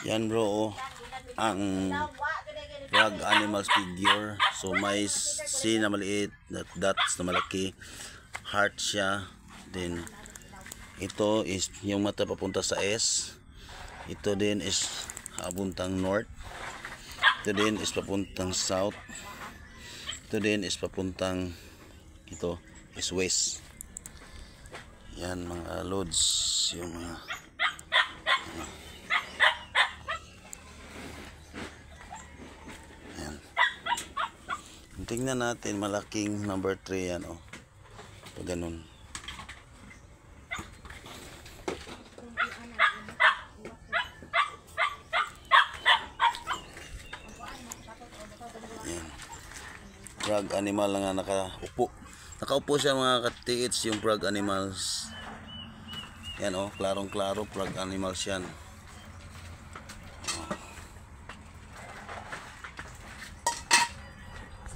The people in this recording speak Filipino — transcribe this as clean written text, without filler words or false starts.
Yan bro, oh, ang frog animals figure. So may C na maliit, dots na malaki, heart siya. Then ito is yung mata papunta sa S. Ito din is papuntang north. Ito din is papuntang south. Ito din is papuntang, ito is west. Yan mga loads, yung mga yan. Tingnan natin, malaking number 3 yan, oh. Pag ganun. Yan. Frog animal na nga nakaupo. Nakaupo siya mga katiits, yung frog animals. Yan, oh, klarong klaro frog animals yan.